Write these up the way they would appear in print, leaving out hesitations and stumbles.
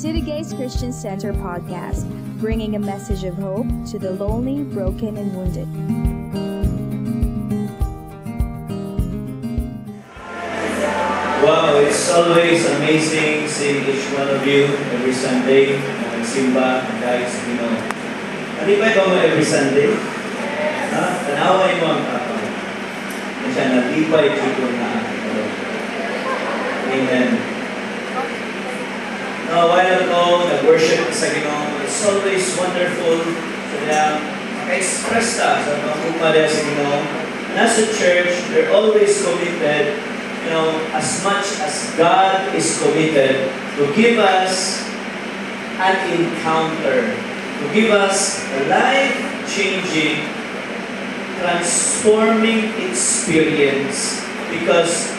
City Gates Christian Center podcast, bringing a message of hope to the lonely, broken, and wounded. Wow, it's always amazing seeing each one of you every Sunday. Nagsimba, guys, you know. Nalipay ba mo every Sunday? Ha? Tanaway mo ang kapal. Kasi nalipay dito na. Amen. Now, a while ago, nag-worship sa Ginoo. It's always wonderful. So, maka-express ta sa mga kumare sa Ginoo. And as a church, we're always committed, you know, as much as God is committed to give us an encounter, to give us a life-changing, transforming experience. Because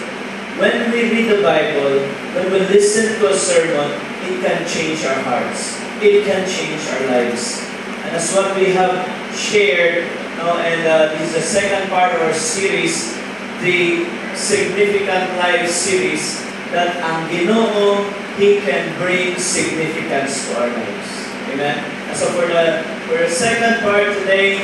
when we read the Bible, when we listen to a sermon, it can change our hearts. It can change our lives. And that's what we have shared, and this is the second part of our series, the Significant Life series, that ang Ginoo, He can bring significance to our lives. Amen? And so for the second part today,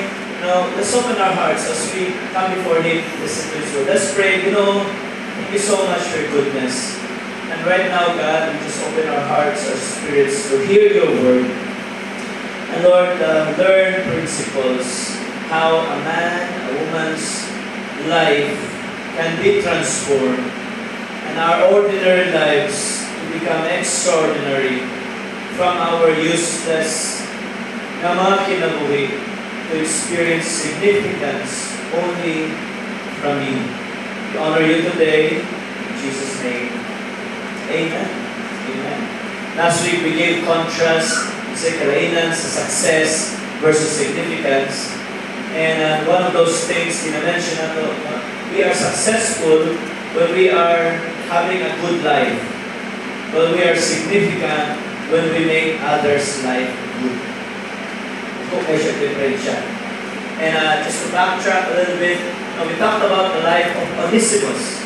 let's open our hearts as we come before Him, listen to His word. Let's pray. Thank you so much for your goodness. And right now, God, we just open our hearts, our spirits to hear your word. And Lord, learn principles, how a man, a woman's life can be transformed, and our ordinary lives to become extraordinary from our useless na mga kinabuhi to experience significance only from you. We honor you today, in Jesus' name. Amen. Amen. Last week we gave contrast sa kalainan sa success versus significance. And one of those things na-mention nato, we are successful when we are having a good life. When we are significant when we make others' life good. Okay, siya differential. And just to backtrack a little bit, we talked about the life of Onesimus.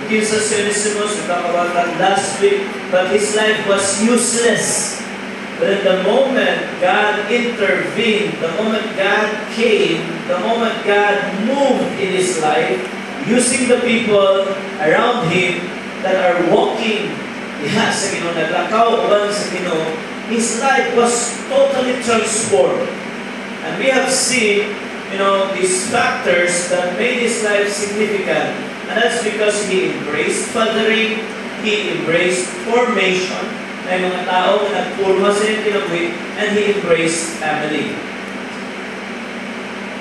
Jesus Onesimus, we talked about that last week, but his life was useless. But in the moment God intervened, the moment God came, the moment God moved in his life, using the people around him that are walking sa Ginoo, naglakaw uban sa Ginoo, his life was totally transformed. And we have seen, these factors that made his life significant. And that's because he embraced fathering, he embraced formation, na yung mga tao na nagpurma sa iyong kinabuhi, and he embraced family.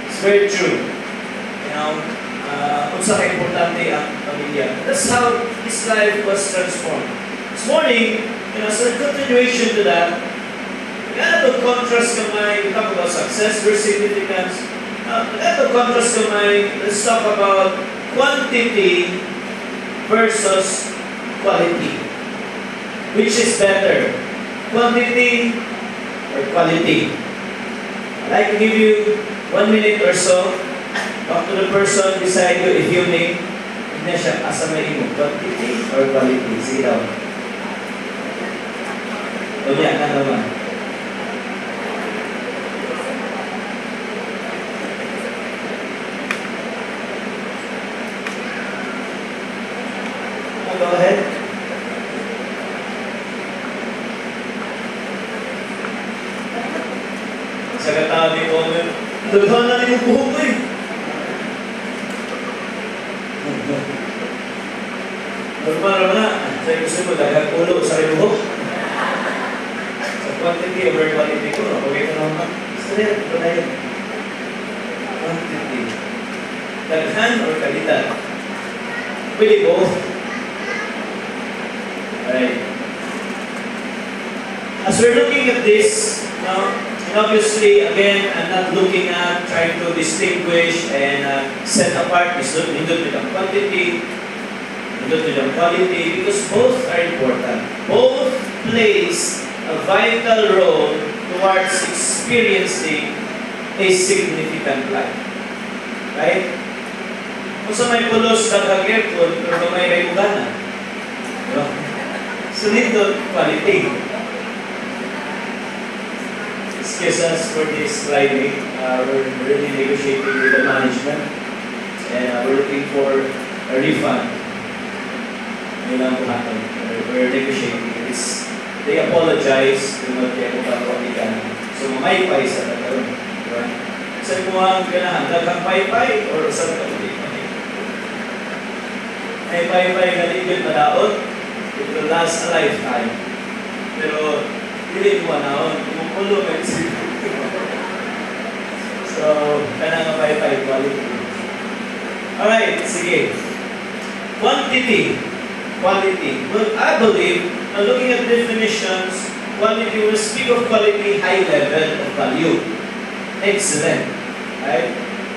It's very true. Kung sa ka-importante ang pamilya. That's how his life was transformed. This morning, so in continuation to that, we got to contrast kamay, we talk about success versus significance. We got to contrast kamay, let's talk about quantity versus quality. Which is better? Quantity or quality? I'd like to give you 1 minute or so. Talk to the person beside you if you may. Hindi siya asa may imo. Quantity or quality? Sige daw. Ulian na naman. Go ahead. Sa katabi ko, daghan na rin yung buhok ko eh. Normal naman na. Sa gusto mo, daghang ulo sa rin buhok. Sa quantity over quality ko, okay ka naman. Straight, ito na yun. Quantity. Daghan or kalidad? Pwede both. Right. As we're looking at this, and obviously, again, I'm not looking at trying to distinguish and set apart this nindot with quantity, nindot with quality, because both are important. Both plays a vital role towards experiencing a significant life. Right? Kung sa may pulos, daghang-aircon, pero may ugana. So, nindot quality. excuse us for this Friday. We're really negotiating with the management. And we're looking for a refund. Yun ang buhaton. We're negotiating. They apologize. Kaya magkakawakigan. So, mamaypay sa nagkaroon. Diba? Sabi mo ang ganahan, dagang paypay or sa nagkaroon? May paypay na ligid madaot. It will last a lifetime. Pero, hindi mo naon. Kumukulo may isip. So, kanang nga paypay quality. Alright, sige. Quantity. Quality. Well, I believe, looking at definitions, quality will speak of quality, high level of value. Excellent. Right?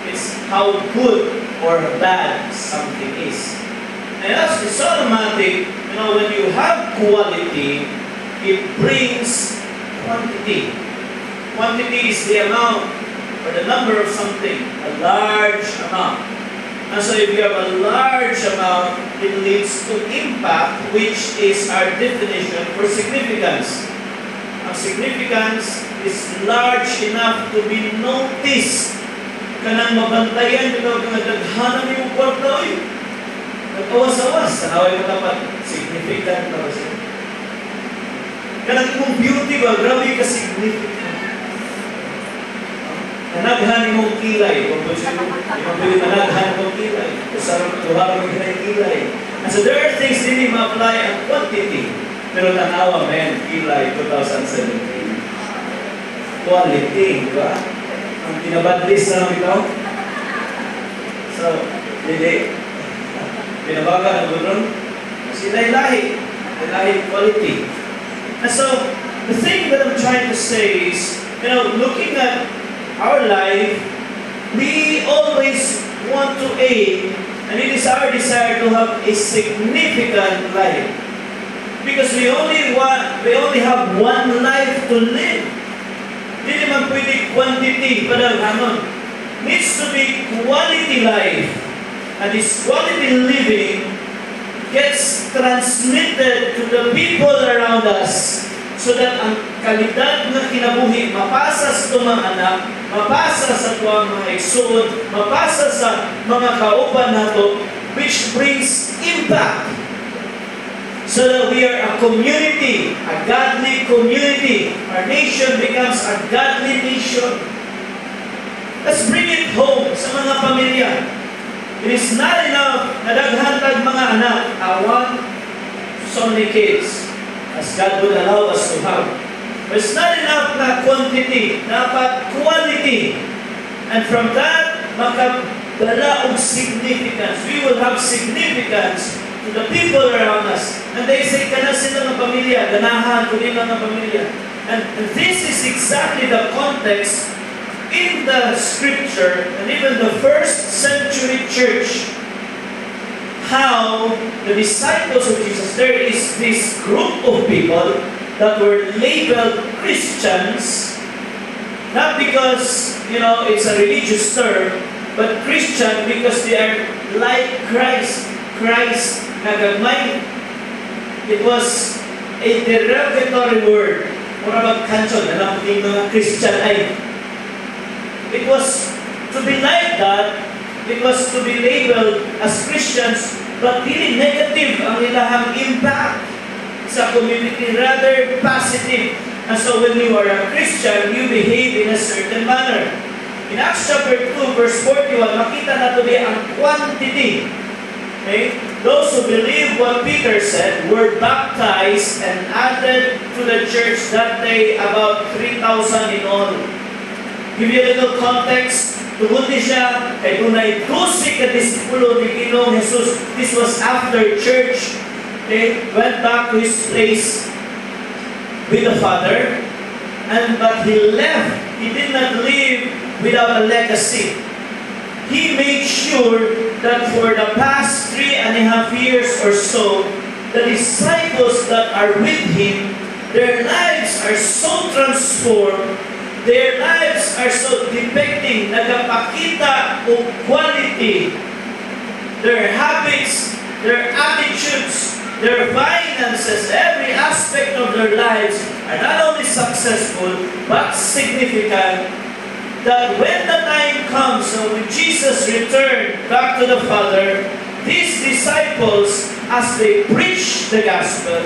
It's how good or bad something is. And that's it's automatic. You know, when you have quality, it brings quantity. Quantity is the amount or the number of something, a large amount. And so if you have a large amount, it leads to impact, which is our definition for significance. Ang significance is large enough to be noticed. Kanang mabantayan, ito ang nagdaghanan yung kwarta, oy. Nagkawas-awas, tanaway mo dapat, significant na kasi. Kanang imong beauty ba, grabe ka significant. Nanaghan mong kilay, kung imong pili nanaghan mong kilay, kasarap tuharap mong kilay. And so there are things hindi ma-apply ang quantity. Pero tanawa, man, kilay 2017. Quality, di ba? Ang pinabadlis na lang ito. So, hindi. Pinabaga ng gulong. Silay-lahi. Lahi quality. And so, the thing that I'm trying to say is, you know, looking at our life, we always want to aim, and it is our desire to have a significant life. Because we only have one life to live. Hindi naman pwede quantity, padaghanon. Needs to be quality life. And this quality living gets transmitted to the people around us so that ang kalidad ng kinabuhi mapasa sa itong mga anak, mapasa sa itong mga igsoon, mapasa sa mga kauban nato, which brings impact. So that we are a community, a godly community. Our nation becomes a godly nation. Let's bring it home sa mga pamilya. It is not enough na daghantag mga anak. I want so many kids as God would allow us to have. But it's not enough na quantity, dapat quality. And from that, makabala og significance. We will have significance to the people around us. And they say, kana sila ng pamilya, ganahan ko din ng pamilya. And this is exactly the context in the scripture and even the first century church, how the disciples of Jesus, there is this group of people that were labeled Christians, not because, you know, it's a religious term, but Christian because they are like Christ. Christ nagamay. It was a derogatory word. Mura magkanson, alam mo mga Christian ay. It was to be like that. It was to be labeled as Christians, but really negative ang ilahang impact sa community, rather positive. And so when you are a Christian, you behave in a certain manner. In Acts chapter 2, verse 41, makita na to be ang quantity. Okay? Those who believe what Peter said were baptized and added to the church that day, about 3,000 in all. Give you a little context. Tungod ni siya, kay kunay 12 ka disipulo ni Ginoong Jesus. This was after church. Okay? Went back to his place with the Father. But he left. He did not leave without a legacy. He made sure that for the past 3.5 years or so, the disciples that are with him, their lives are so transformed. Their lives are so depicting, nagapakita o quality. Their habits, their attitudes, their finances, every aspect of their lives are not only successful, but significant, that when the time comes, when Jesus returned back to the Father, these disciples, as they preached the gospel,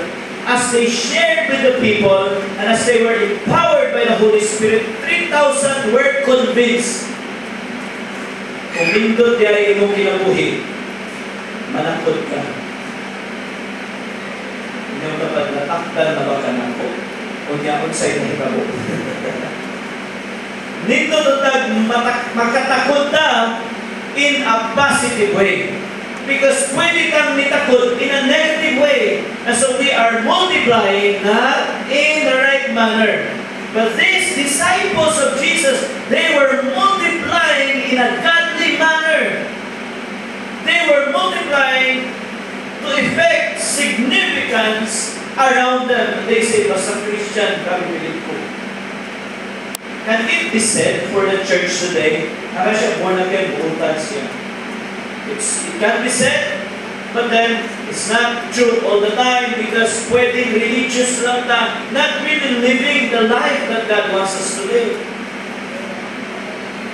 as they shared with the people, and as they were empowered by the Holy Spirit, 3,000 were convinced. Kung nindot di ay imong kinabuhi, manakot ka. Hindi mo dapat natakdan na baka nako. Kung yaon sa'yo na hitabo. Nindot at makatakot na in a positive way. Because pwede kang nitakot in a negative way. And so we are multiplying not in the right manner. But these disciples of Jesus, they were multiplying in a godly manner. They were multiplying to effect significance around them. They say, basta Christian, kami pilit ko. Can it be said for the church today, naka siya born again, buutan siya? It can be said, but then it's not true all the time because pwedeng religious lang na, not really living the life that God wants us to live.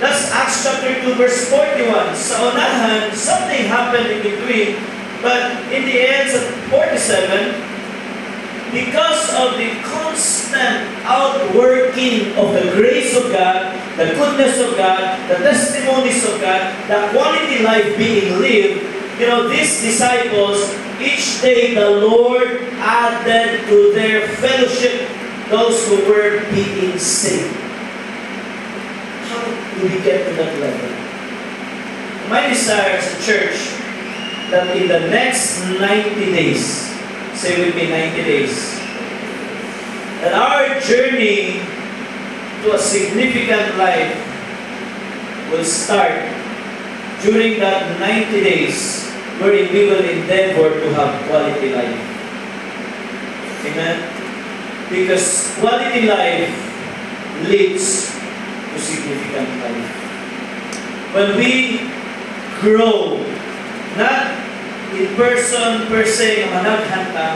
That's Acts chapter 2 verse 41. Sa unahan, something happened in between, but in the end of 47, because of the constant outworking of the grace of God, the goodness of God, the testimonies of God, the quality life being lived, these disciples, each day the Lord added to their fellowship those who were being saved. How do we get to that level? My desire as a church that in the next 90 days, say with me 90 days, that our journey to a significant life will start during that 90 days wherein we will endeavor to have quality life. Amen? Because quality life leads to significant life. When we grow, not in person per se, managhanta,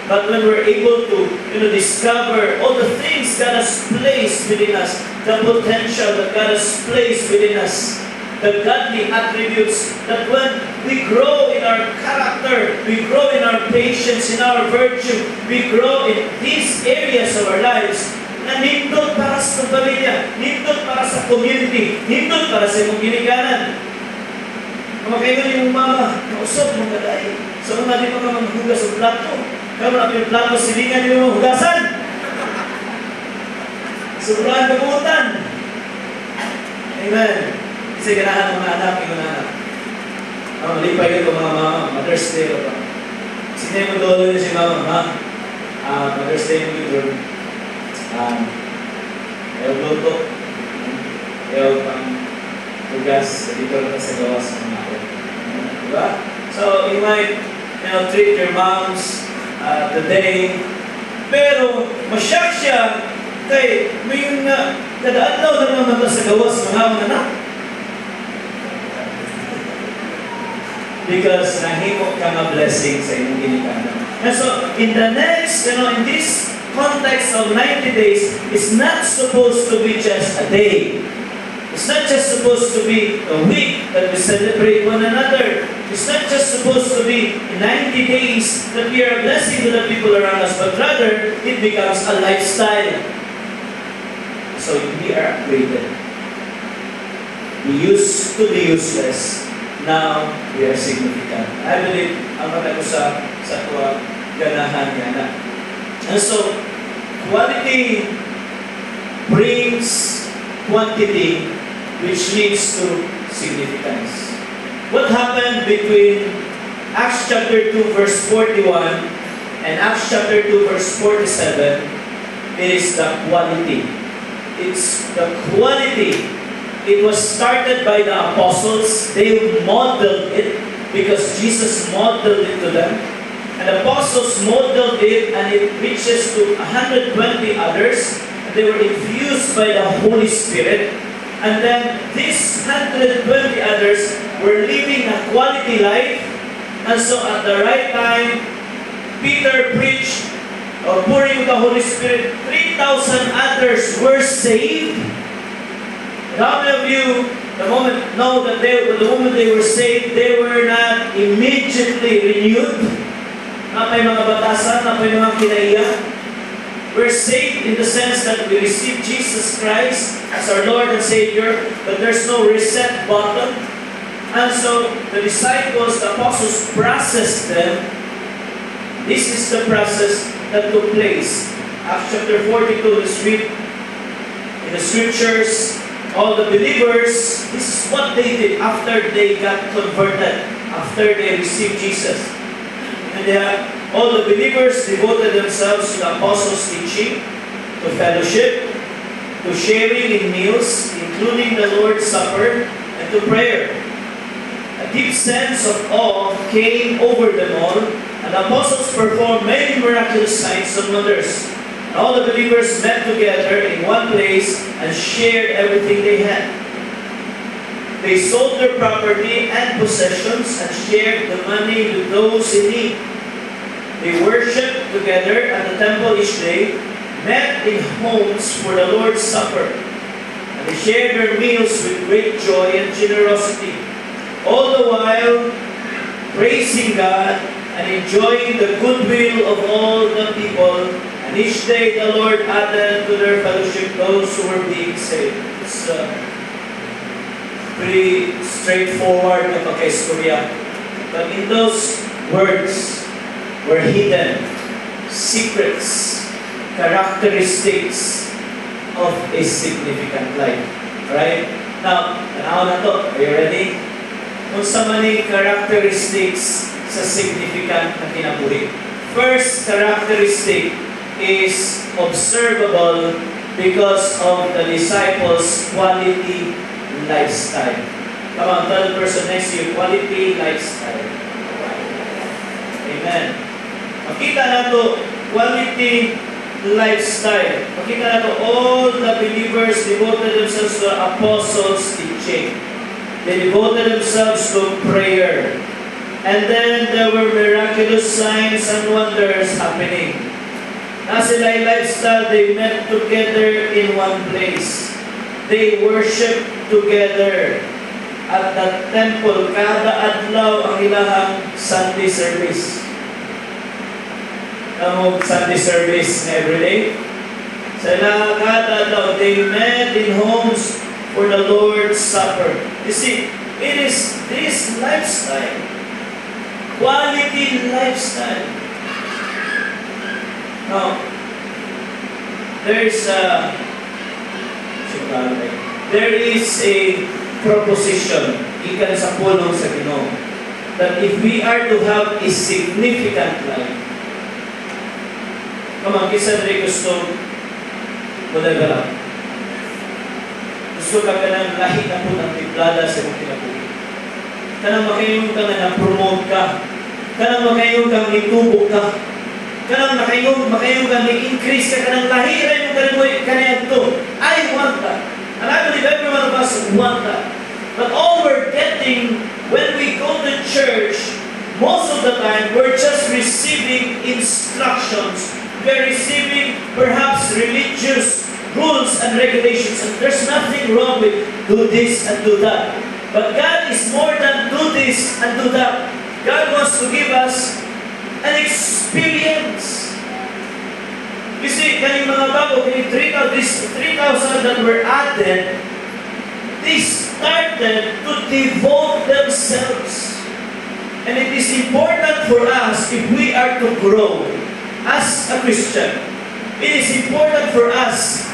but when we're able to discover all the things God has placed within us, the potential that God has placed within us, the godly attributes, that when we grow in our character, we grow in our patience, in our virtue, we grow in these areas of our lives, na nindot para sa pamilya, nindot para sa community, nindot para sa imong ginikanan. Kumakain yung mama, nausap mong galay. So kung natin pa ka maghugas ng plato, kaya natin yung plato, silingan yung mga hugasan. Sobrang kagutan. Amen. Kasi ganahan ng mga anak, yung anak. Malipay yun mga mama, Mother's Day. Sige mo lolo yun si mama, ha? Mother's Day mo yun. Ayaw luto. Ayaw pang hugas. Dito na sa gawas ng mga ako. Diba? So, you might treat your moms today. Pero, masyak siya kay may nadaadlaw na naman sa gawas ng mga anak. Because nahimo ka nga blessing sa inyong ginikanan. And so, in the next, in this context of 90 days, it's not supposed to be just a day. It's not just supposed to be a week that we celebrate one another. It's not just supposed to be 90 days that we are a blessing to the people around us, but rather, it becomes a lifestyle. So we are upgraded. We used to be useless. Now, we are significant. I believe, ang mata ko sa tuwa, ganahan niya na. And so, quality brings quantity, which leads to significance. What happened between Acts chapter 2 verse 41 and Acts chapter 2 verse 47 is the quality. It's the quality. It was started by the apostles. They modeled it because Jesus modeled it to them. And the apostles modeled it and it reaches to 120 others. They were infused by the Holy Spirit. And then these 120 others were living a quality life. And so at the right time, Peter preached pouring of the Holy Spirit, 3,000 others were saved. And how many of you, the moment know that the moment they were saved, they were not immediately renewed? Napay mga batasan, napay mga kinaiya. We're saved in the sense that we receive Jesus Christ as our Lord and Savior, but there's no reset button. And so the disciples, the apostles, processed them. This is the process that took place. Acts chapter 42 is read in the scriptures. All the believers, this is what they did after they got converted, after they received Jesus. And all the believers devoted themselves to the apostles' teaching, to fellowship, to sharing in meals, including the Lord's Supper, and to prayer. A deep sense of awe came over them all, and the apostles performed many miraculous signs and wonders. And all the believers met together in one place and shared everything they had. They sold their property and possessions and shared the money with those in need. They worshipped together at the temple each day, met in homes for the Lord's Supper, and they shared their meals with great joy and generosity, all the while praising God and enjoying the goodwill of all the people. And each day the Lord added to their fellowship those who were being saved. It's pretty straightforward na pagkaistorya. But in those words were hidden secrets, characteristics of a significant life. Alright? Now, tanaw na to. Are you ready? Kung sa maning characteristics sa significant na kinabuhi. First characteristic is observable because of the disciples' quality lifestyle. Come on, tell the person next to you, quality lifestyle. Amen. Makita na to, quality lifestyle. Makita na to, all the believers devoted themselves to the apostles' teaching. They devoted themselves to prayer. And then there were miraculous signs and wonders happening. Na sila yung lifestyle, they met together in one place. They worship together at the temple. Kada adlaw ang ilahang Sunday service. Ang Sunday service na everyday. Sa ilahang kada adlaw, they met in homes for the Lord's Supper. You see, it is this lifestyle, quality lifestyle. Now, there is a proposition ikan sa pulong sa Ginoo that if we are to have a significant life, kamang kisa rin gusto mula gusto ka ng lahi na po ng tiplada sa mong kinabuhi. Kanang makayong ka na promote ka. Kanang makayong ka itubok ka. Kanang makayong ka increase ka. Kanang lahiran mo kanang ito. I want that. And I believe every one of us want that. But all we're getting when we go to church, most of the time, we're just receiving instructions. We're receiving perhaps religious rules and regulations, and there's nothing wrong with do this and do that. But God is more than do this and do that. God wants to give us an experience. You see, kaning mga bago, kaning 3,000 that were added, they started to devote themselves. And it is important for us, if we are to grow as a Christian, it is important for us,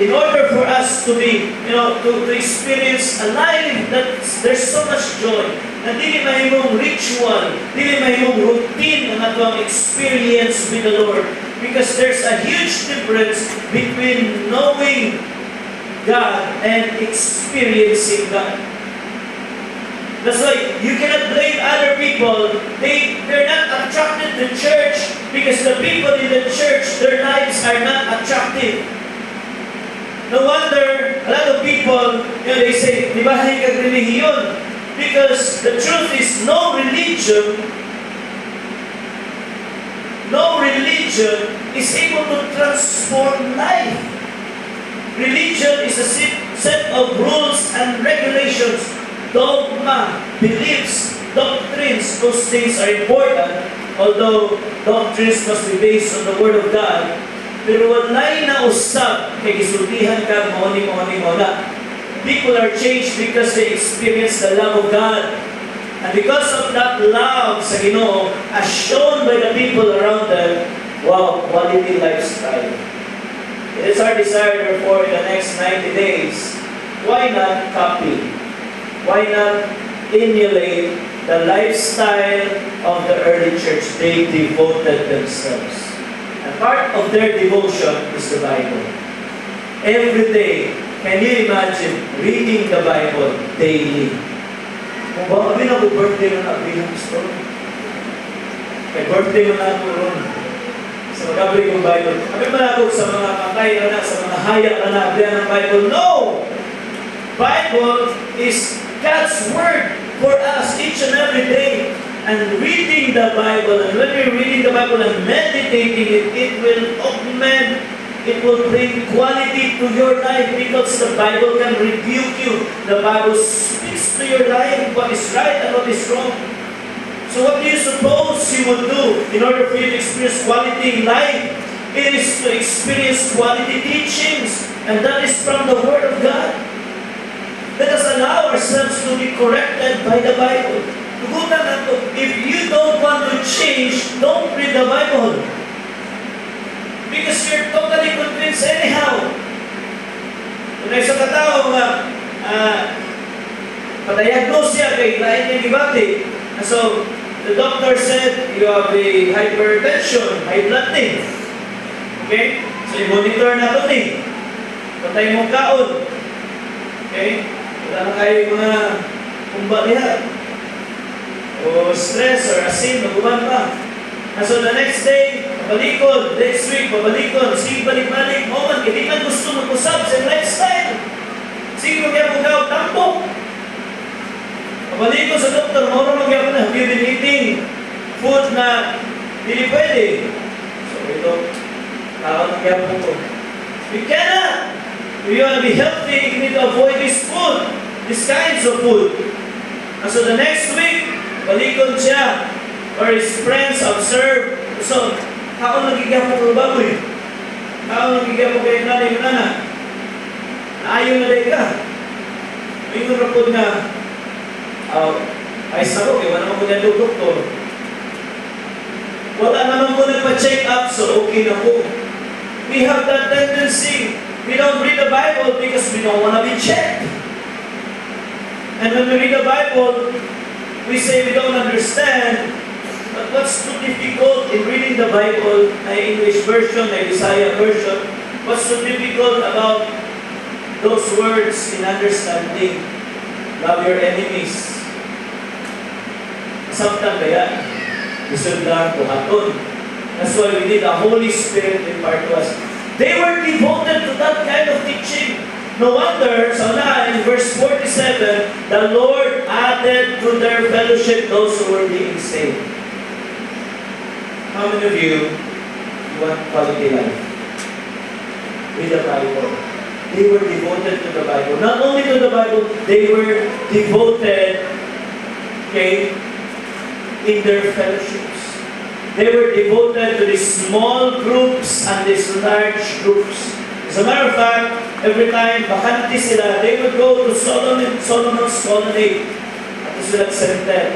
in order for us to be, to experience a life that there's so much joy, na dili mahimong ritual, dili mahimong routine ang atong experience with the Lord. Because there's a huge difference between knowing God and experiencing God. That's why you cannot blame other people. They're not attracted to church because the people in the church, their lives are not attractive. No wonder a lot of people, they say, di ba hay kag relihiyon? Because the truth is, no religion no religion is able to transform life. Religion is a set of rules and regulations, dogma, beliefs, doctrines. Those things are important, although doctrines must be based on the Word of God. Pero walay na usab kay gisultihan ka mo na. People are changed because they experience the love of God. And because of that love sa Ginoo, as shown by the people around them, wow, quality lifestyle. It is our desire, therefore, in the next 90 days, why not copy? Why not emulate the lifestyle of the early church? They devoted themselves. And part of their devotion is the Bible. Every day, can you imagine reading the Bible daily? Kung ba kami birthday na bilang story. Kay birthday mo na ako ron. Sa magabili kong Bible. Kami man ako sa mga patay na sa mga hayak na ng Bible. No! Bible is God's Word for us each and every day. And reading the Bible, and when you're reading the Bible and meditating it, it will augment, it will bring quality to your life because the Bible can rebuke you. The Bible speaks to your life what is right and what is wrong. So what do you suppose you would do in order for you to experience quality in life? It is to experience quality teachings, and that is from the Word of God. Let us allow ourselves to be corrected by the Bible. If you don't want to change, don't read the Bible. Because you're totally convinced anyhow. Kung isa katao nga, patayagnos siya kay lain yung gibati. So, the doctor said, you have a hypertension, high blood thing. Okay? So, i-monitor na ito ni. Patay mong kaon. Okay? Wala na kayo mga kumba niya. O stress or asin, maguban pa. And so, the next day, pabalikod. Next week, pabalikod. Sige, balik-balik. Moment, hindi man gusto mag-usap sa lifestyle. Sige, mag-iaw tampok. Pabalikod sa doktor, maura mag-iaw na. Have you been eating food na hindi pwede? So, ito, mag-iaw po. You cannot. If you want to be healthy, you need to avoid this food, these kinds of food. And so, the next week, balikod siya. Or his friends observe. So, kaon nagigyan mo ko baboy. Kaon nagigyan mo kayo nanay mo nana. Naayon na day ka. May rapod na, ay saro, wala naman ko na doktor. Wala naman ko nagpa-check up, so okay na po. We have that tendency. We don't read the Bible because we don't want to be checked. And when we read the Bible, we say we don't understand. But what's too difficult in reading the Bible, my English version, my Visaya version, what's so difficult about those words in understanding? Love your enemies. Sabtan kaya, isundang kuhaton. That's why we need the Holy Spirit in part to us. They were devoted to that kind of teaching. No wonder, so now in verse 47, the Lord added to their fellowship those who were being saved. How many of you want quality life? Read the Bible. They were devoted to the Bible. Not only to the Bible, they were devoted, okay, in their fellowships. They were devoted to these small groups and these large groups. As a matter of fact, every time bakante sila, they would go to Solomon's colonnade at the Sulat Center.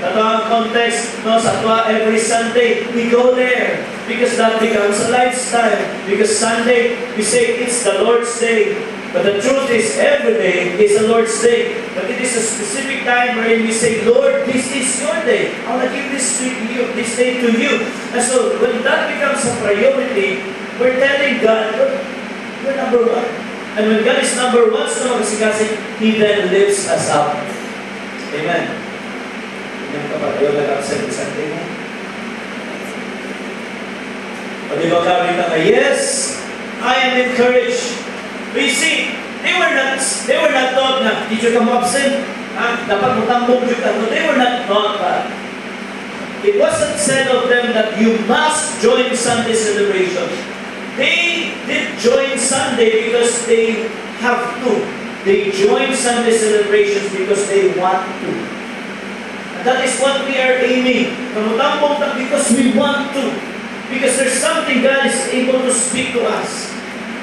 Ito ang context, no, sa Atwa, every Sunday, we go there because that becomes a lifestyle. Because Sunday, we say it's the Lord's Day. But the truth is, every day is the Lord's Day. But it is a specific time wherein we say, Lord, this is your day. I want to give this day to you. And so, when that becomes a priority, we're telling God, we're number one. And when God is number one, so He then lifts us up. Amen. Yung kapag ayaw nag-absent sa Sunday mo. O di ba kami na yes, I am encouraged. We see, they were not taught na, di ka mo absent. Dapat mo tambok dyan. No, they were not taught that. It wasn't said of them that you must join Sunday celebration. They did join Sunday because they have to. They join Sunday celebrations because they want to. And that is what we are aiming. Because we want to. Because there's something God is able to speak to us.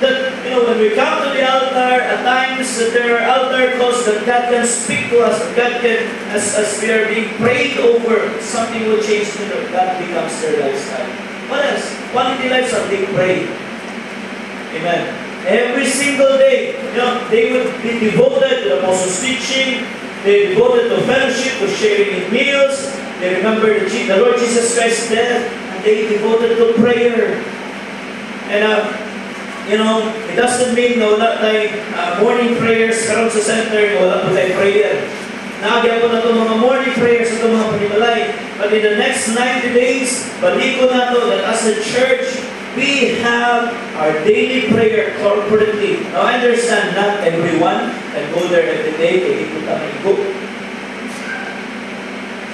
That, when we come to the altar, at times that there are altar calls that God can speak to us. God can, as we are being prayed over, something will change to them. That becomes their lifestyle. What else? Quality lives are being prayed. Amen. Every single day, they would be devoted to the apostles' teaching. They devoted to fellowship, to sharing in meals. They remember the Lord Jesus Christ's death, and they devoted to prayer. And it doesn't mean wala tayo morning prayers karon sa center, wala po tayo prayer. Naagyan po na ito mga morning prayers sa mga panimalay. But in the next 90 days, baliko na ito that as a church, we have our daily prayer corporately. Now I understand not everyone can go there every day, kaya ikot ang ikot.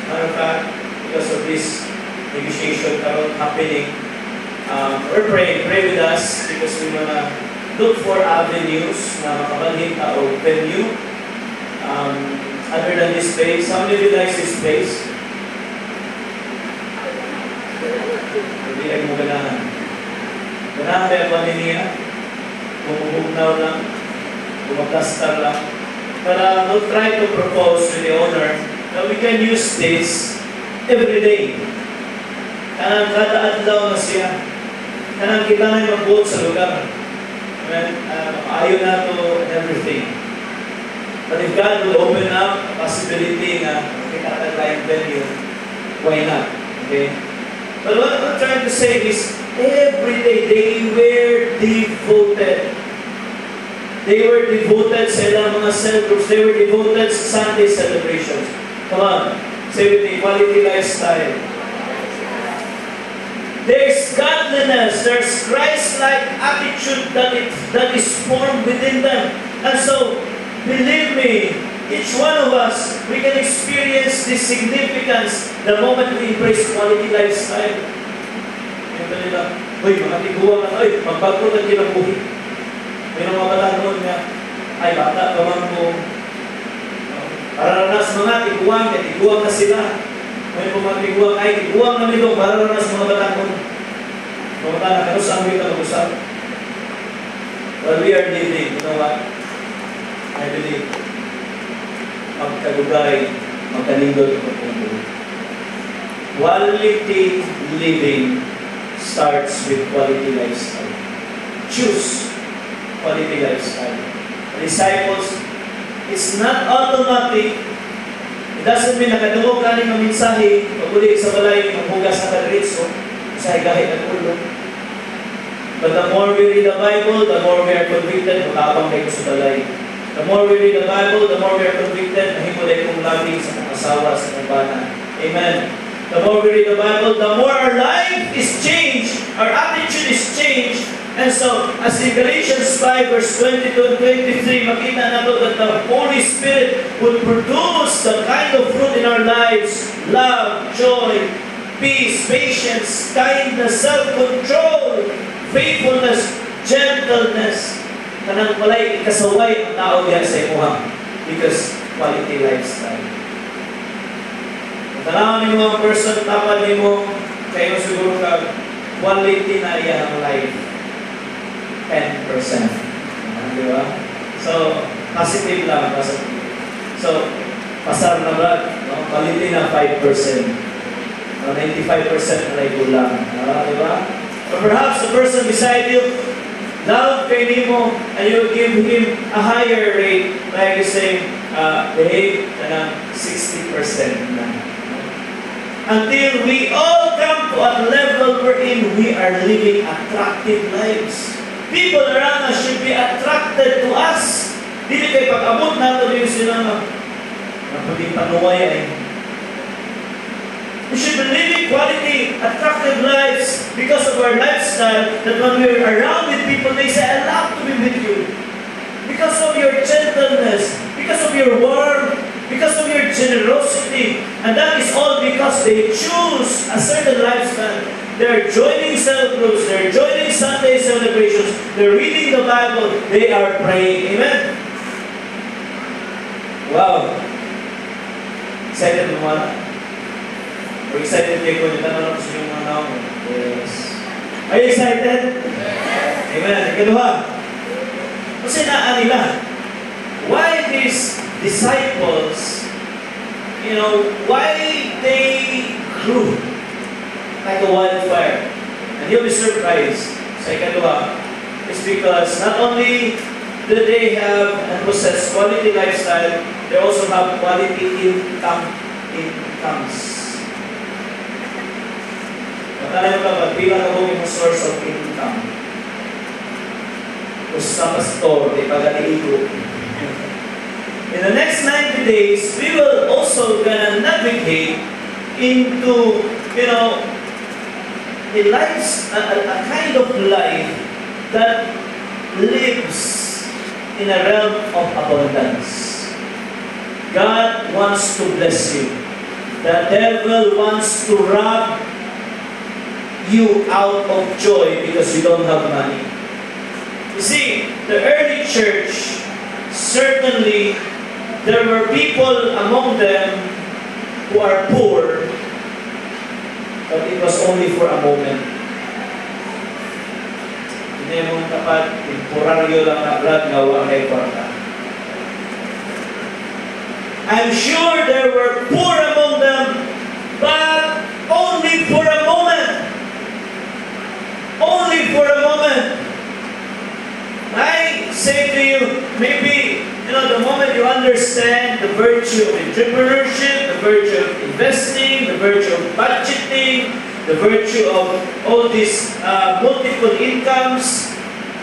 Matter of fact, because of this negotiation happening, we're praying. Pray with us because we want to look for avenues na makabalhin o venue other than this place. How many of you like this place? Hindi ay mo ganahan. Ganahan tayo pa niya. Bumubugnaw lang. Bumagkastar lang. But we'll try to propose to the owner that we can use this every day. Kanang kada adlaw na siya. Kanang kita na mag-vote sa lugar. Ayaw na to and everything. But if God will open up a possibility na kita na tayong venue, why not? Okay? But what I'm trying to say is, every day they were devoted. They were devoted sa ilang mga cell groups. They were devoted sa Sunday celebrations. Come on. Say with me, quality lifestyle. There's godliness, there's Christ-like attitude that is formed within them. And so, believe me, each one of us, we can experience this significance the moment we embrace quality lifestyle. Ito nila, mga tiguan na, magbago na kinabuhi. May mga bata noon nga, bata, gawang mo. Pararanas mga tiguan na sila. May mga tiguan na nito, pararanas mga bata noon. Mga bata na, kano saan kita mag-usap? While we are living, you know what? I believe, magkagugay, magkalindot at magkumpul. Quality living starts with quality lifestyle. Choose quality lifestyle. Disciples, it's not automatic. It doesn't mean nakadungog ka rin ng mensahe, pag-uli sa balay, maghugas na kadiritso, sa higahit at ulo. But the more we read the Bible, the more we are convicted, makabang kayo sa balay. The more we read the Bible, the more we are convicted, mahimulay kong lagi sa mga asawa, sa mga bana. Amen. The more we read the Bible, the more our life is changed, our attitude is changed. And so, as in Galatians 5 verse 22 and 23, makita nato that the Holy Spirit would produce the kind of fruit in our lives: love, joy, peace, patience, kindness, self-control, faithfulness, gentleness. Kanang walay ikasaway ang tao diha sa imuha because quality lifestyle. Tanawan mo ang person, tapad mo, kayo siguro ka, quality na iya ang life. 10%. Di ba? So, positive lang. So, pasar na ba? Quality na 5%. 95% na kulang. Di ba? Or perhaps the person beside you, love kay nimo, and you give him a higher rate, like you say, behave na 60% na. Until we all come to a level wherein we are living attractive lives. People around us should be attracted to us. Dili kay pag-abot nato yung sila na paging panuway ay. We should be living quality, attractive lives because of our lifestyle, that when we're around with people, they say, I love to be with you. Because of your gentleness, because of your warmth, because of your generosity. And that is all because they choose a certain lifestyle. They're joining cell groups, they're joining Sunday celebrations, they're reading the Bible, they are praying. Amen? Wow. Excited mo mga? Or excited kayo kung natanong ako sa inyong mga naong? Yes. Are you excited? Yes. Amen. Ikaduha. Kasi naan nila. Why these disciples, why they grew like a wildfire. And you'll be surprised. Sa ikaduha, is because not only do they have and possess quality lifestyle, they also have quality incomes. Matalayo ka, pagpila ka mo yung source of income. Sa pastor, di pagkatiigo. In the next 90 days, we will also gonna navigate into, a kind of life that lives in a realm of abundance. God wants to bless you. The devil wants to rob you out of joy because you don't have money. You see, the early church, certainly, there were people among them who are poor, but it was only for a moment. Hindi mong tapat, temporaryo lang na brad nga wakay kwarta. I'm sure there were poor among them, but only for a moment. Only for a moment. I say to you, maybe, the moment you understand the virtue of entrepreneurship, the virtue of investing, the virtue of budgeting, the virtue of all these multiple incomes,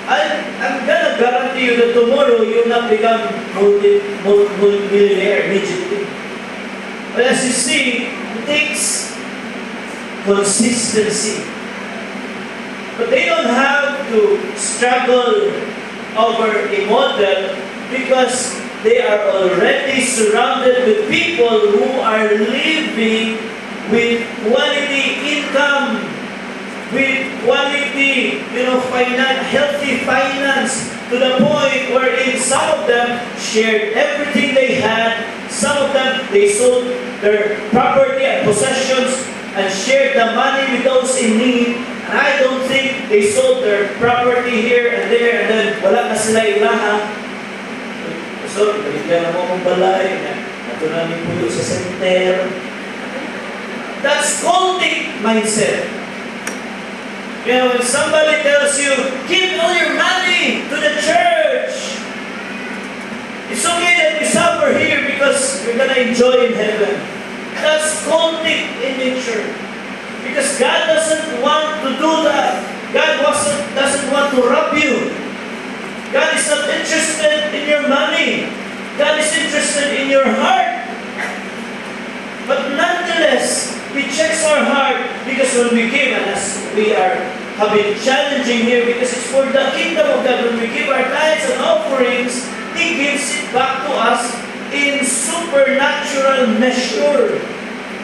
I'm gonna guarantee you that tomorrow you'll not become millionaire immediately. But as you see, it takes consistency. But they don't have to struggle over a model because they are already surrounded with people who are living with quality income, with quality, healthy finance, to the point wherein some of them shared everything they had, some of them, they sold their property and possessions and shared the money with those in need. And I don't think they sold their property here and there and then wala na sila ilaha. So, ibigyan na mo mong balay, nato na ni puyo sa center. That's cultic mindset. When somebody tells you, give all your money to the church, it's okay that we suffer here because we're gonna enjoy in heaven. That's cultic in nature. Because God doesn't want to do that. God doesn't want to rob you. God is not interested in your money. God is interested in your heart. But nonetheless, He checks our heart because when we give, and as we have been challenging here, because it's for the kingdom of God, when we give our tithes and offerings, He gives it back to us in supernatural measure.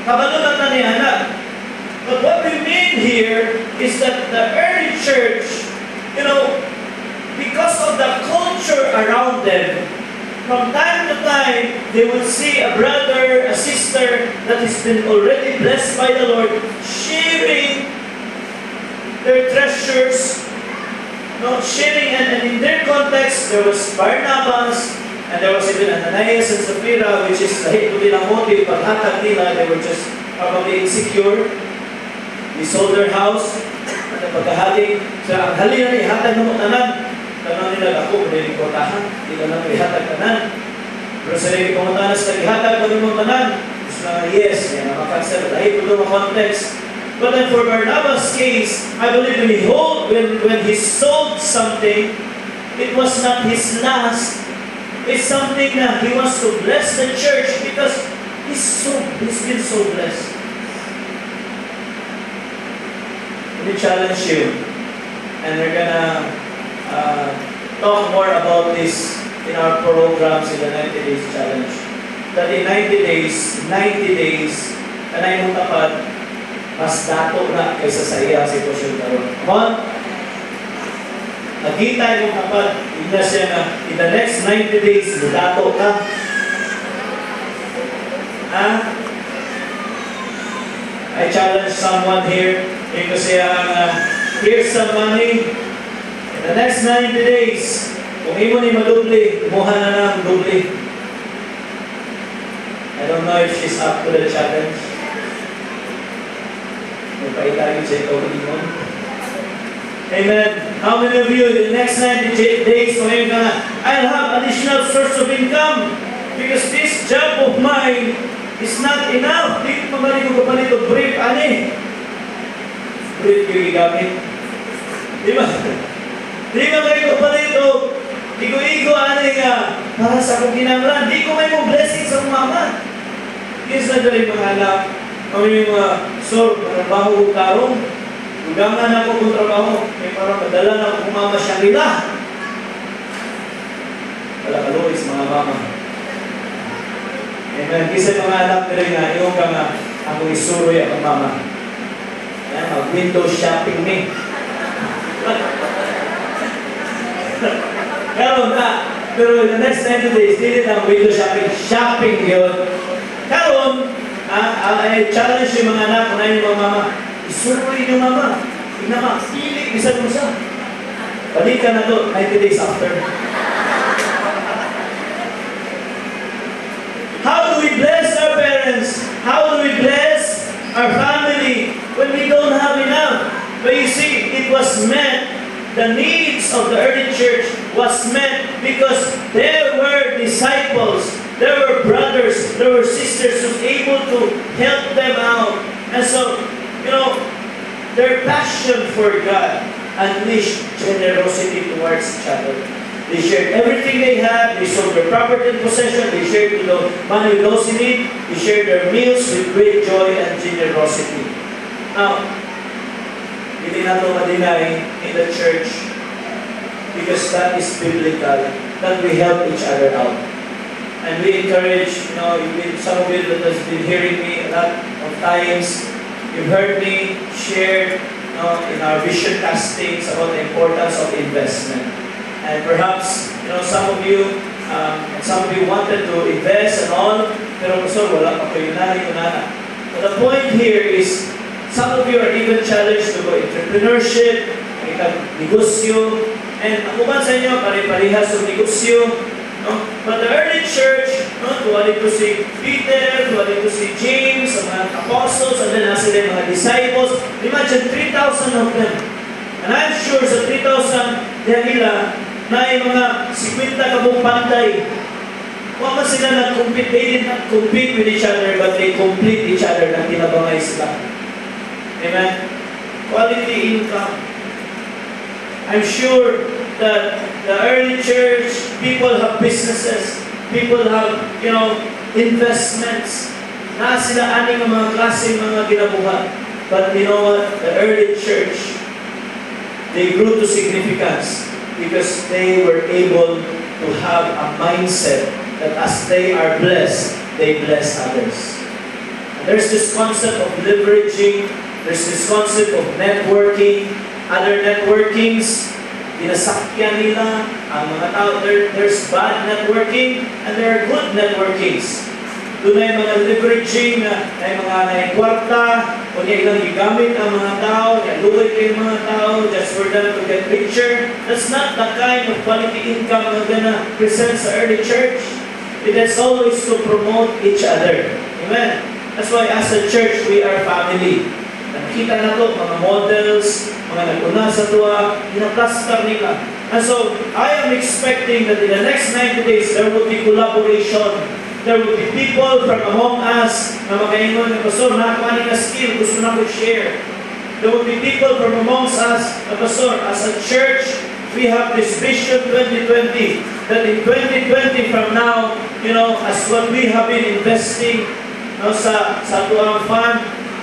Kabalunan na ni anak. But what we mean here is that the early church, because of the culture around them, from time to time, they will see a brother, a sister that has been already blessed by the Lord, sharing their treasures, sharing, and in their context, there was Barnabas, and there was even Ananias and Sapphira, which is lahit ko din ang motive, paghatag nila, they were just probably insecure. They sold their house, at ang pagkahating, sa ang halina na ihatag ng mutanan, tanong nila ako, pwede ko tahan, hindi ka lang ihatag tanan. Pero sa rin ko mutanas na ihatag ko ng mutanan, gusto na yes, yan ang makansel, dahil ko ng context. But then for Barnabas' case, I believe when he sold something, it was not his last. It's something that he wants to bless the church because he's been so blessed. Let me challenge you, and we're gonna talk more about this in our programs in the 90 Days Challenge. that in 90 days, kanay mong tapat, mas dato na kaysa sa iya sitwasyon karon. Come on? Nakita yung tapat, tignan siya na in the next 90 days, dato ka. Ha? I challenge someone here, because here's some money. In the next 90 days, kung imo ni madubli, kumuha na ng dubli. I don't know if she's up to the challenge. Magpaitagin siya ikaw imon. Amen. How many of you in the next 90 days, kung ngayon ka na, I'll have additional source of income because this job of mine is not enough. Di ko mamali ko kapalit o brief, ani? Brief yung igamit. Di ba? Di ko kayo kapalit o igo-igo, ani nga, para sa kong ginamlan. Di ko may mong blessing sa mama. Kisa dali mga anak, kami yung sir, trabaho ko karong, tugangan ako kung trabaho, may parang madala na ako kumama siya nila. Wala kaluis mga mama. Amen. Kisa mga anak nila nga, yung ka nga, ako isuroy ang mama. Ayan, mag-window shopping ni. Karon na, pero in the next 90 days, hindi na window shopping. Shopping yun. Karon, I challenge yung mga anak, kunahin yung mga mama, isuroy yung mama. Tingnan ka, pilig, isa mo siya. Balik ka na to, 90 days after. How do we bless our parents? How do we bless our family when we don't have enough? But you see, it was meant, the needs of the early church was meant because there were disciples, there were brothers, there were sisters who were able to help them out. And so, you know, their passion for God unleashed generosity towards each other. They shared everything they had, they sold their property and possession, they shared money with those in need, they shared their meals with great joy and generosity. Now, hindi na ito ma-deny in the church because that is biblical, that we help each other out. And we encourage, some of you that has been hearing me a lot of times, you've heard me share in our vision castings about the importance of investment. And perhaps, some of you wanted to invest and all, pero gusto, wala pa kayo na. But the point here is, some of you are even challenged to go entrepreneurship, negosyo, and ako ba sa inyo, pare-parehas sa negosyo. But the early church, tuwa dito si Peter, tuwa dito si James, ang mga apostles, and then nasa yung mga disciples. Imagine 3,000 of them. And I'm sure sa 3,000 nila, na yung mga 50 kabong pantay. Wala sila nag-compete, they did not compete with each other, but they complete each other na tinabangay sila. Amen? Quality income. I'm sure that the early church, people have businesses, people have, investments. Na sila aning mga klaseng mga ginabuhat. But you know what? The early church, they grew to significance because they were able to have a mindset that as they are blessed, they bless others. And there's this concept of leveraging, there's this concept of networking, other networkings, dinasakyan nila ang mga tao. There's bad networking and there are good networkings. Doon ay mga leveraging ay mga naikwarta o niya ilang gigamit ang mga tao, niya luway kayong mga tao just for them to get richer. That's not the kind of quality income na gonna present sa early church. It is always to promote each other. Amen. That's why as a church, we are family. Nakita na to, mga models, mga naguna sa tuwa, ginaplastar nila. And so, I am expecting that in the next 90 days, there will be collaboration. There will be people from among us na makaingon ng pastor, nakakuha na skill, gusto na ko share. There will be people from amongst us na pastor, as a church, we have this vision 2020, that in 2020 from now, as what we have been investing sa tuwang fund,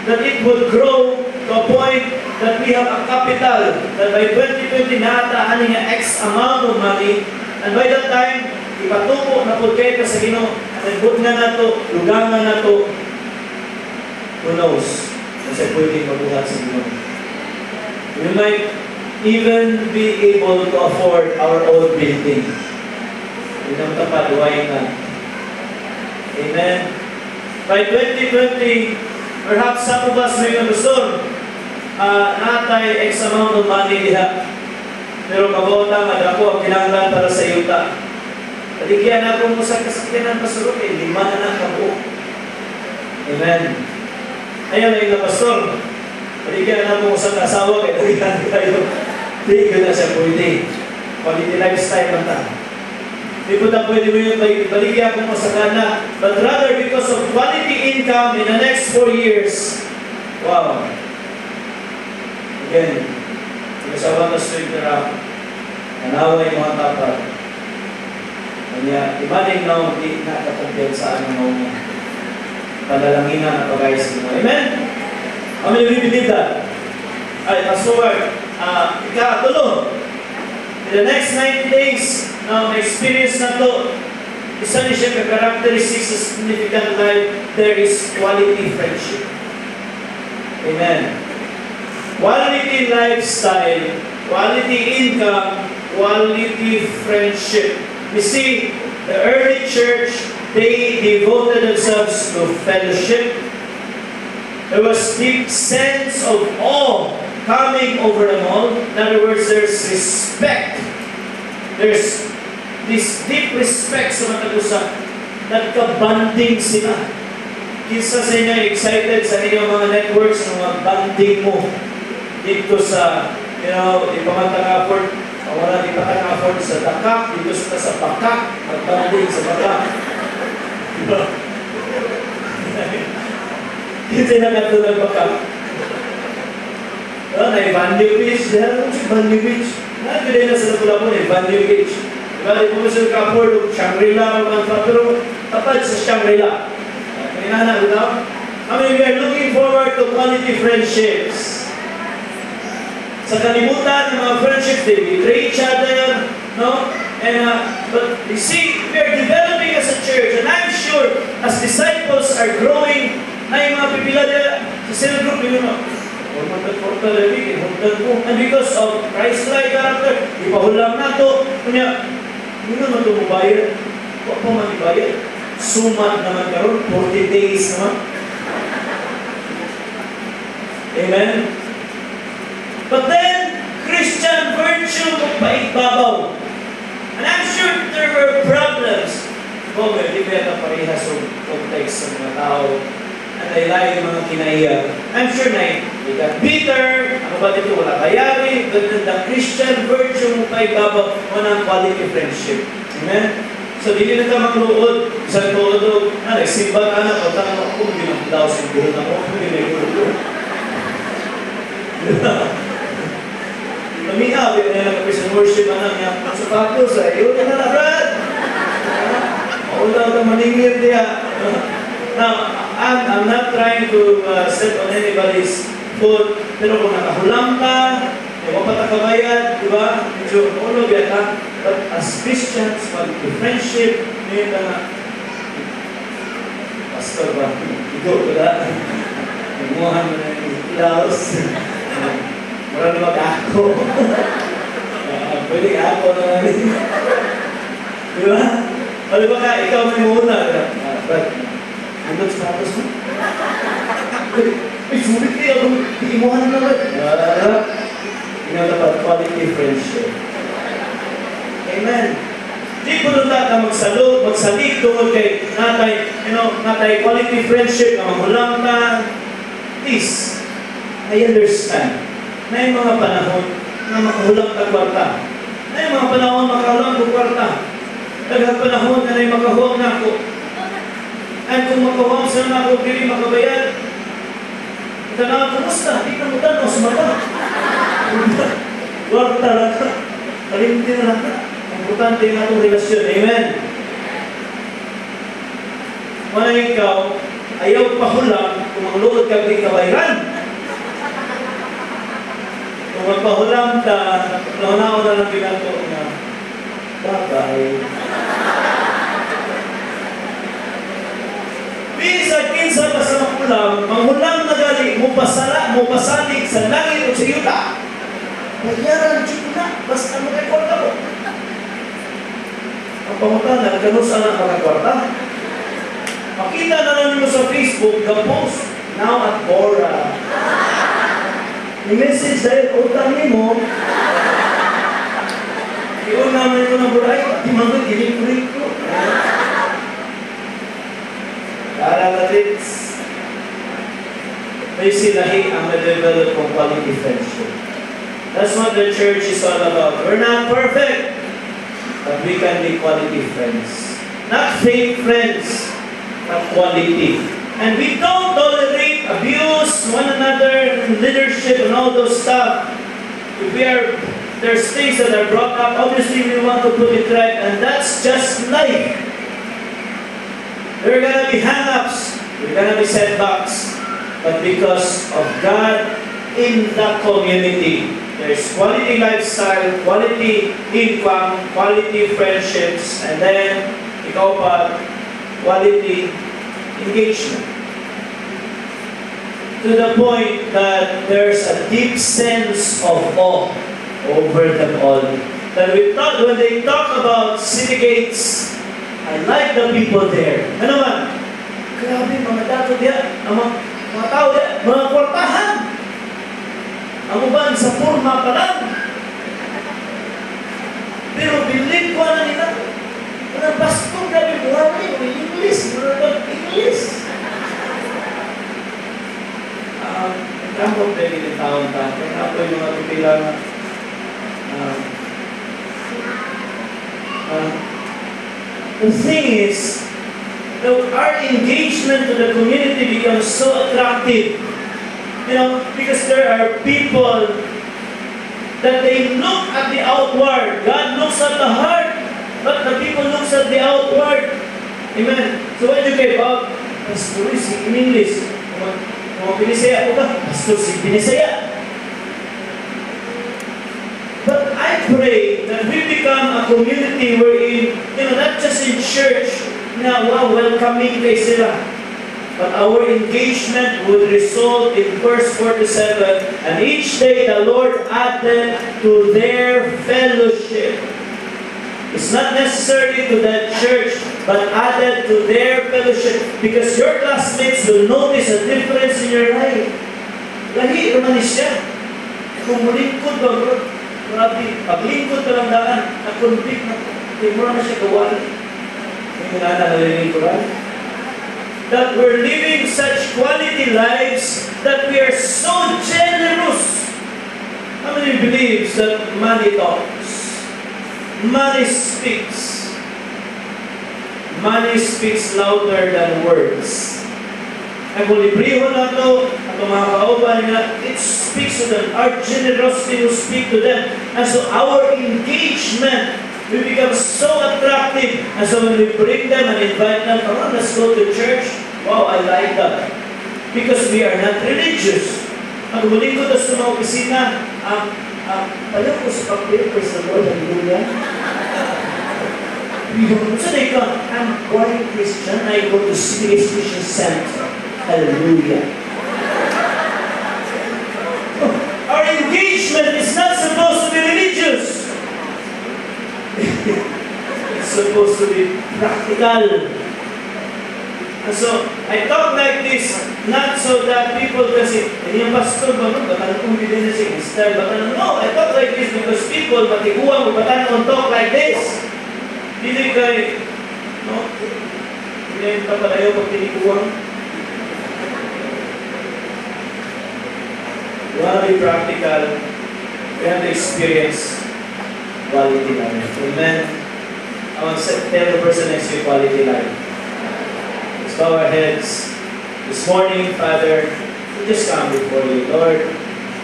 that it would grow to a point that we have a capital, that by 2020 naataanin nga X amount of money, and by that time, ipatuko na po kayo sa Ginoo, nagbut nga na to, lugangan na to, who knows, kasi pwede mabuhat sa Ginoo. We might even be able to afford our own building. Yun ang tapaduwain na. Amen. By 2020, perhaps some of us may understand, natay X amount of money diha. Pero kabota nga dako ang kinahanglan para sa yuta. Paligyan ako mo sa kasakyanan pasulok, 5 na kabuo. Amen. Ayan na yung pastor. Paligyan ako mo sa kasawa, kaya paligyan kayo. Hindi ko na siya pwede. Quality lifestyle man ta. Hindi po na pwede mo yung baligyan ko mo sa kana. But rather because of quality income in the next 4 years. Wow. Again, kasawa na straight na nanaway mga tapat. Kanya, imaning na hindi nakakumpil sa ano mo. Padalanginan na pag-ayos mo. Amen? How many of you believe that? Alright, fast forward. Ikatulo. In the next 90 days, experience na to, isa niya siya ka-characteristics sa significant life, there is quality friendship. Amen. Quality lifestyle, quality income, quality friendship. You see, the early church, they devoted themselves to fellowship. There was deep sense of awe coming over them all. In other words, there's respect. There's this deep respect sa mga tagusa. Nagka-banding sila. Kinsa sa inyo excited sa inyong mga networks ng mga banding mo dito sa, ipamantang-afford, wala ipatang-afford sa Dakak, dito sa Bakak, mag-banding sa Bakak. Diba? Hindi na nato nagbakak. Na-Banyo Beach, Banyo Beach. Nagbiday na sa Lapu-Lapu, Banyo Beach. Diba, di po sa ka-afford o Shangri-La o mga pero tapad sa Shangri-La. Kailangan na, I mean, we are looking forward to quality friendships. Sa kalimutan ng mga friendships, they betray each other, no? And, but you see, we are developing as a church, and I'm sure, as disciples are growing, na yung mga pipila nila sa cell group, and because of Christ-like character, ipahulang na ito, kanya, hindi naman ito mabayad. Huwag pa man ibayad. Sumat naman karon 40 days naman. Amen? But then, Christian virtue magpaigbabaw. And I'm sure there were problems. Hindi ba ito parehas o context sa mga tao at ay yung mga kinaiya. I'm sure na they got bitter, ano ba dito, wala kayari, but then the Christian virtue magpaigbabaw o ng quality friendship. Amen? So, hindi na ka makluod. Isang todo, nagsimba ka na, patang ako, hindi na daw siguro na ako, hindi na gulo. Lumihaw, yun na lang kapis ng worship, niya, ang sapatos, yun na na, Brad! Maulaw ka maningir niya. Now, I'm not trying to step on anybody's foot, pero kung nakahulang ka, huwag pa takabayan, di ba? Medyo maulog yan ha. But as Christians, mag-friendship, ngayon ka na, Pastor ba? Ikaw ko na. Namuhan mo na yung ilaos. Marami mag-ako. Pwede ako na namin. Di ba? O di ba ka, ikaw may muna. But, ano sa tapos mo? Ay, sulit kayo. Iimuhan na naman. Dapat quality friendship. Amen. Di po nun na magsalig tungkol kay natay quality friendship na mahulang ka. Please, I understand na yung mga panahon na makahulang ka kwarta. Na yung mga panahon makahulang ko kwarta. Daghang panahon na yung makahulang na ako. At kung makahulang sa na ako, hindi makabayad. Ito na, kumusta? Di ka mo tanong sa mata. Kwarta lang ka. Kalimti na lang ka. Importante yung atong relasyon. Amen? Mga ikaw, ayaw pahulang kung magluod ka di kabayran. Kung magpahulang ka, naunaw na lang binato na, bye-bye. Bisa kinsa pa sa magulang, manghulang na gali, mupasalig sa langit o sa yuta. Bayaran dito na, basta magkakwarta mo. Ang pangutanan, kanusa na magkakwarta? Makita na lang mo sa Facebook, the-post, now at Bora. Yung message dahil utang mo, iyon naman mo na buray, pati mga giling ko. Karagalids, may silahi ang na-develop ng quality friendship. That's what the church is all about. We're not perfect, but we can be quality friends. Not fake friends, but quality. And we don't tolerate abuse, one another, leadership, and all those stuff. If there's things that are brought up, obviously we want to put it right, and that's just life. There are going to be hang-ups, there are going to be setbacks, but because of God in the community, there's quality lifestyle, quality income, quality friendships, and then, ikaw pa, quality engagement. To the point that there's a deep sense of awe over them all. That when they talk about city gates, I like the people there. Ano man? Grabe, mga dato diya, mga tao diya, mga kwartahan. Ang uban sa forma pa lang. Pero believe ko na nila. Mga pastor, grabe, mga English, mga English. Nagkambot din yung taon ta. Kaya ako yung mga tupilang the thing is, our engagement to the community becomes so attractive. You know, because there are people that they look at the outward. God looks at the heart, but the people looks at the outward. Amen. So when you gave out, Pastor, in English, kung Binisaya ko ba? Pastor, si Binisaya. But I pray that we become a community wherein, not just in church, na wow, welcoming kay sila. But our engagement would result in verse 47, and each day the Lord added to their fellowship. It's not necessarily to that church, but added to their fellowship, because your classmates will notice a difference in your life. Lahi naman siya. Kung mulingkod ba, bro? Grabe, paglingkod ka lang daan, na-convict na, mura na siya gawa. May narinig ko lang. That we're living such quality lives that we are so generous. How many believes that money talks? Money speaks. Money speaks louder than words. Ang libriho na ito, at mga kauban na, it speaks to them. Our generosity will speak to them. And so our engagement will become so attractive. And so when we bring them and invite them, come on, let's go to church. Wow, I like that. Because we are not religious. Ang muling ko sa mga opisina, ayaw ko sa papel, praise the Lord, hallelujah. So they go, I'm born Christian, I go to City Christian Center. Hallelujah. Our engagement is not supposed to be religious. It's supposed to be practical. And so, I talk like this, not so that people can say, hindi yung pastor ba, baka kung hindi na siya style, baka no, I talk like this because people, matiguan mo, baka na talk like this. Hindi kay, no? Hindi pa palayo pag tiniguan. We want to be practical. We have to experience quality life. Amen. I want to tell the person next to you quality life. Let's bow our heads. This morning, Father, we just come before you. Lord,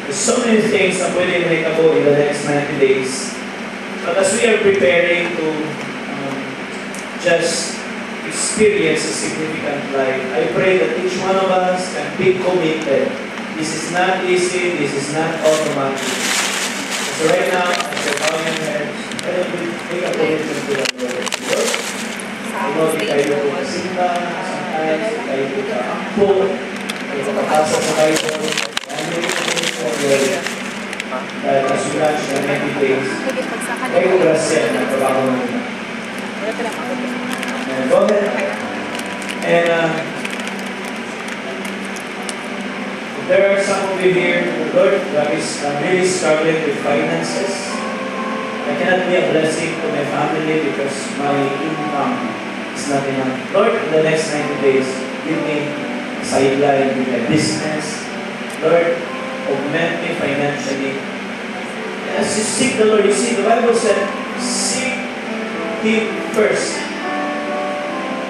there's so many things na pwede make ako in the next 90 days. But as we are preparing to just experience a significant life, I pray that each one of us can be committed. This is not easy, this is not automatic. So right now, as you're bowing your heads, I will make a commitment to the Lord. Lord, I know di kayo magsimba, eyes, tayo po, tayo papasok sa Bible, and we will for glory. Dahil as we launch the 90 days, kayo grasya na trabaho namin. And go ahead. And there are some of you here, Lord, that is really struggling with finances. I cannot be a blessing to my family because my income is not enough. Lord, in the next 90 days, give me a sideline, give me a business. Lord, augment me financially. And as you seek the Lord, you see, the Bible said, seek Him first.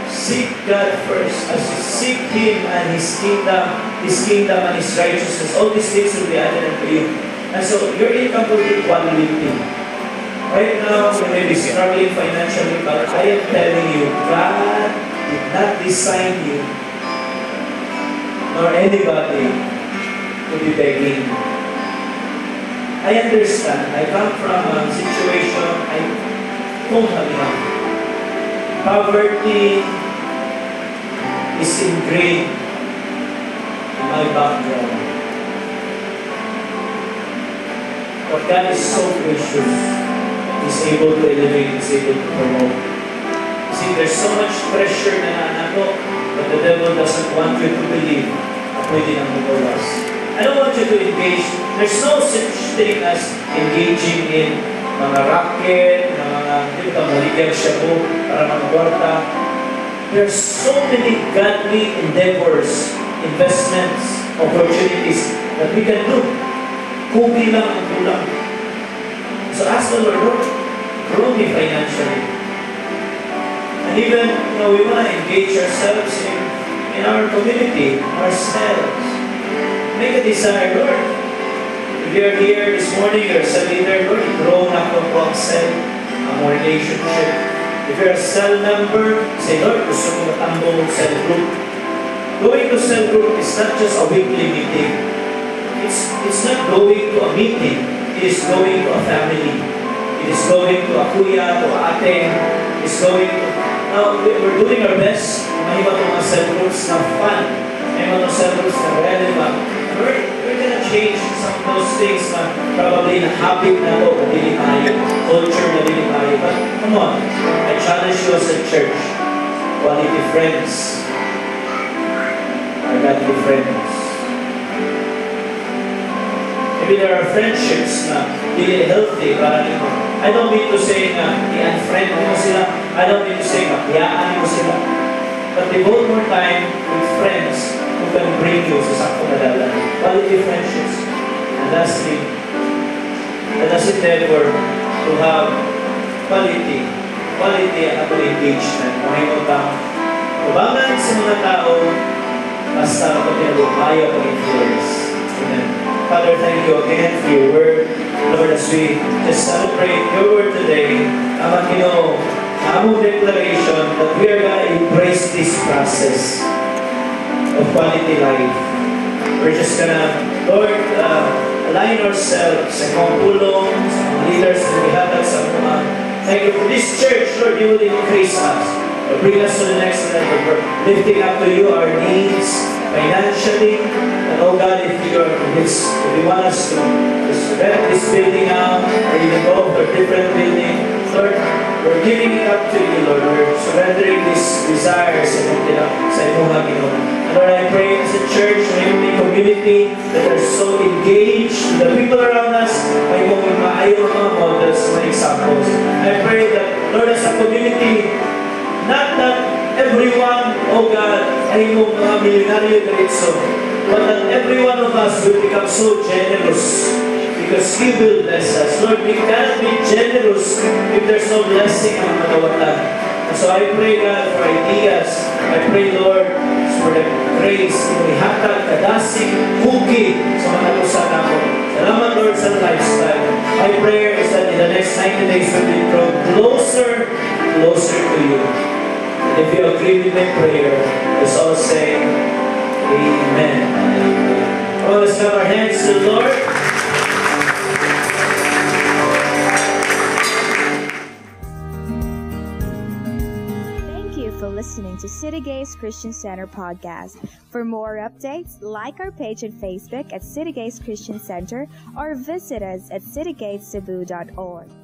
Seek God first. As you seek Him and His kingdom and His righteousness, all these things will be added unto you. And so, your income will be quality. Right now, you may be struggling financially, but I am telling you, God did not design you, nor anybody, to be begging. I understand. I come from a situation I don't have enough. Poverty is ingrained in my background. But God is so gracious. He's able to elevate, He's able to promote. See, there's so much pressure na naanato, but the devil doesn't want you to believe na pwede nang magawas. I don't want you to engage. There's no such thing as engaging in mga racket, na mga, di ba, maligyan siya po para magwarta. There's so many godly endeavors, investments, opportunities that we can do. Kubi lang ang kulang. So ask the Lord, grow me financially. And even, we want to engage ourselves in our community, ourselves. Make a desire, Lord. If you're here this morning, you're a leader, Lord, grow na po ang cell, ang relationship. If you're a cell member, say, Lord, gusto mo matambong cell group. Going to cell group is not just a weekly meeting. It's not going to a meeting. It is going to a family. It is going to a kuya, to a ate. It's going to... Now, we're doing our best. May iba itong mga cell groups na fun. May iba itong cell groups na relevant. We're gonna change some of those things na probably na habit na ito, nabili tayo, culture nabili tayo. But come on, I challenge you as a church. Quality friends are godly friends. Maybe there are friendships na hindi healthy para nito. I don't mean to say na i-unfriend mo sila. I don't mean to say na hiyaan mo sila. But devote more time with friends who can bring you sa sakto na dalan. Quality friendships. And lastly, let us endeavor to have quality ang atong engagement. Mahimot ang ubangan sa mga tao basta ako tinagumaya pag-influence. Amen. Father, thank you again for your word. Lord, as we just celebrate your word today, amang Ginoo, among declaration that we are going to embrace this process of quality life. We're just going to, Lord, align ourselves sa mga pulong, sa mga leaders na ihatag sa mga. Thank you for this church, Lord, you will increase us. Bring us to the next level. We're lifting up to you our needs financially. And oh God, if you want us to rent this building out or even go for a different building, Lord, we're giving it up to you, Lord. We're surrendering these desires sa imuha, Ginoo. Lord, I pray as a church, may community that are so engaged, the people around us, may maayo mga models, mga examples. I pray that, Lord, as a community, not that everyone, oh God, ay mong mga milyonaryo diretso, but that every one of us will become so generous because He will bless us. Lord, we cannot be generous if there's no blessing ang matawatan. And so I pray, God, for ideas. I pray, Lord, for the grace, ihatag, kadasig, huki sa mga nalusan ako. Salamat, Lord, sa lifestyle. My prayer is that in the next 90 days we will grow closer to you. And if you agree with my prayer, let's all say, Amen. Well, let's clap our hands to the Lord. Thank you for listening listening to City Gates Christian Center podcast. For more updates, like our page on Facebook at City Gates Christian Center or visit us at citygatescebu.org.